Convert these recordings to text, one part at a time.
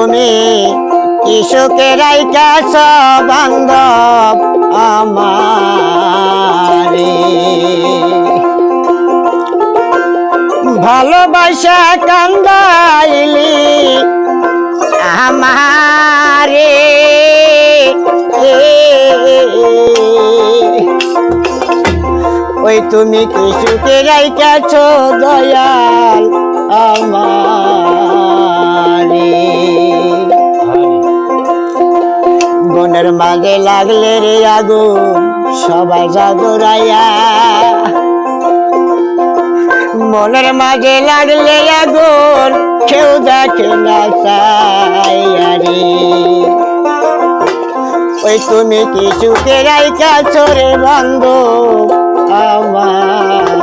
তুমি ইসুকে রাইকাছ বান্ধব আমারে ভালোবাসা কান্দাইলি আমারে ওই তুমি কিছুকে রাইকাছ দয়াল আমারে বনের মাঝে লাগলে রে আগুন সবাই জাগরাইয়া মনের মাঝে লাগলে আগুন কেউ দেখে না চাইয়া রে ওই তুমি কিছুকে রাইকাছ রে বন্ধু আমারে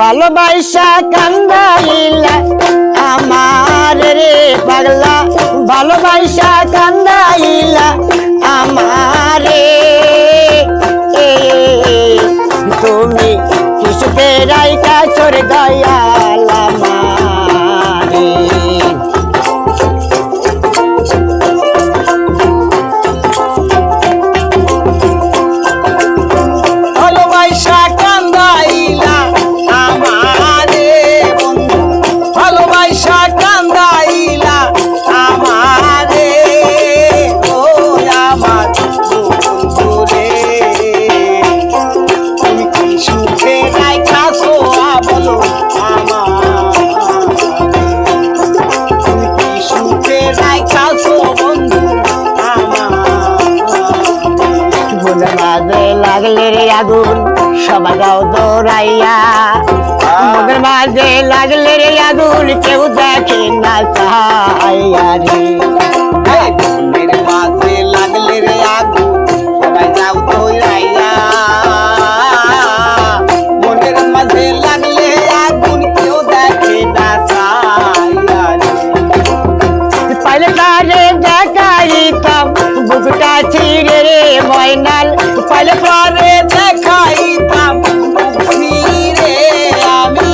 ভালোবাসা কান্দাইলা আমার রে পাগলা ভালোবাসা কান্দাইলা আমারে তুমি কিছুকে রাইকাছ রে দয়াল আমারে ভালোবাসা কান্দাইলা আমারে বন্ধু ভালোবাসা কান্দাইলা আমারে ও আমার বন্ধু রে তুমি কি সুখে রাইখাছো বলো তুমি কি সুখে রাইখাছো বন্ধু মনের মাঝে লাগলে রে আগুন সবাই যাও দৌড়াইয়া মনের মাঝে লাগলে রে আগুন কেউ দেখে না চাইয়া রে মনের মাঝে লাগলে রে আগুন সবাই যাও দৌড়াইয়া মনের মাঝে লাগলে আগুন কেউ দেখে না চাইয়া রে পাইলে তারে দেখাইতাম বুকটা ছিঁড়ে রে ময়নাল পাইলে পরে দেখাইতাম রে আমি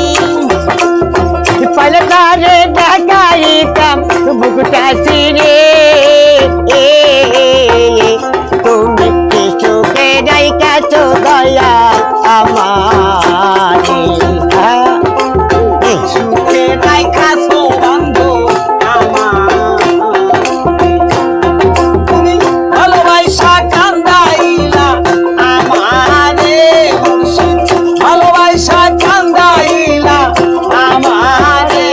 পাইলে তারে দেখাইতাম বুকটা ছিঁড়ে তুমি কিছুকে রাইকাছ দয়া আমারে সুখে রাইখাছো বন্ধু তুমি ভালোবাসা কান্দাইলা আমারে ভালোবাসা কান্দাইলা আমারে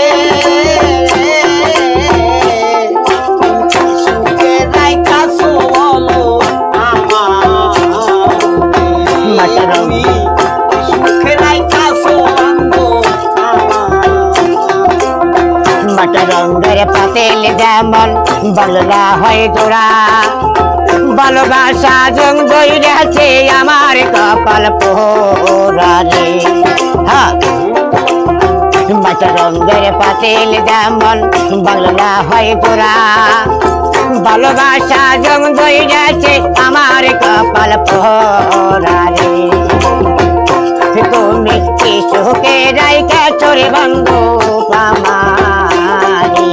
সুখে রাইখাছো বলো মাতারমি সুখে রাইখাছো বন্ধু মাটা রঙের পাতেল যেমন বললা হয় তোরা ভালোবাসা জং দইরাছে আমার কপাল পোড়া রে হ্যাঁ মাটা রঙের পাতেল যেমন বললা হয় তোরা ভালোবাসা জং দইরাছে আমার কপাল পোড়া রে তুমি কিছুকে রাইকাছ রে বন্ধু আমারে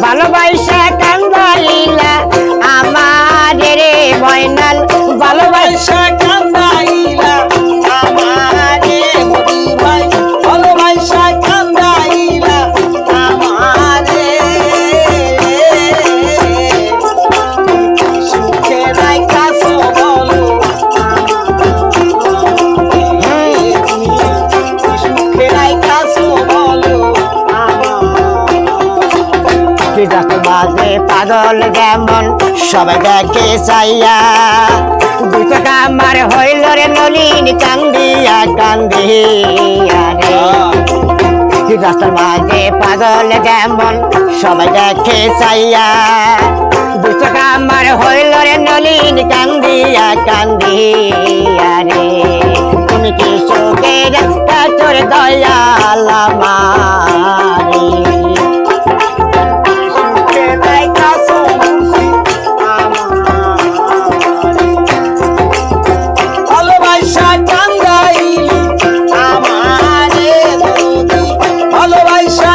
ভালোবাসা কান্দাইলা আমারে রে ময়নাল ভালোবাসা ভালোবাসা কান্দাইলা আমারে মোদি ভাই ভালোবাসা কান্দাইলা আমারে সুখে রাইখাছো বলো সুখে রাইখাছো বলো মাঝে পাগল যেমন সবাই দেখে চাইয়া দুটো কামার হইল রে নলিন কান্দিয়া কান্দিয়া রে রাস্তার মাঝে পাগল যেমন সবাই দেখে চাইয়া দুটো কামার হইল রে নলিন কান্দিয়া কান্দিয়া রে তুমি কি সুখের তোর দয়াল আমারে ভালোবাসা কান্দাইলি আমারে ভালোবাসা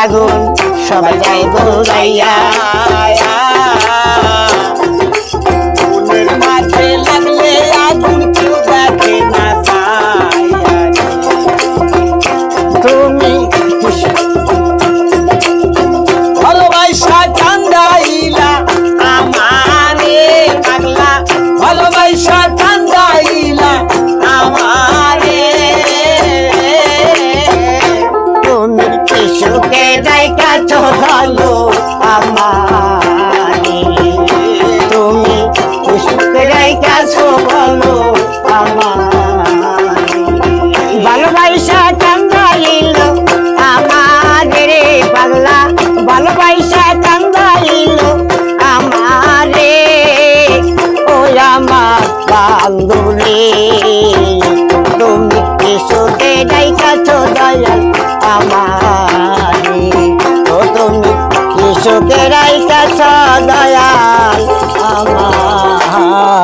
আগুন সবাই যায় দৌড়াইয়া মনের মাঝে লাগলে আগুন কেউ দেখে না ছায়া তুমি ভালোবাসা কান্দাইলা আমারে পাগলা ভালোবাসা কান্দাইলা আমারে তুমি কি সুখে যাইকাছো ভালো আমারে তুমি কি সুখে যাইকাছো ভালো আমারে ভালোবাসা কান্দাইল আমারে রে পাগলা ভালোবাসা কান্দাইল আমারে ও আমার বান্ধবী তুমি কি সুখে যাইকাছো দয়াল আমারে ও তুমি কি সুখে যাইকাছো দয়াল আমারে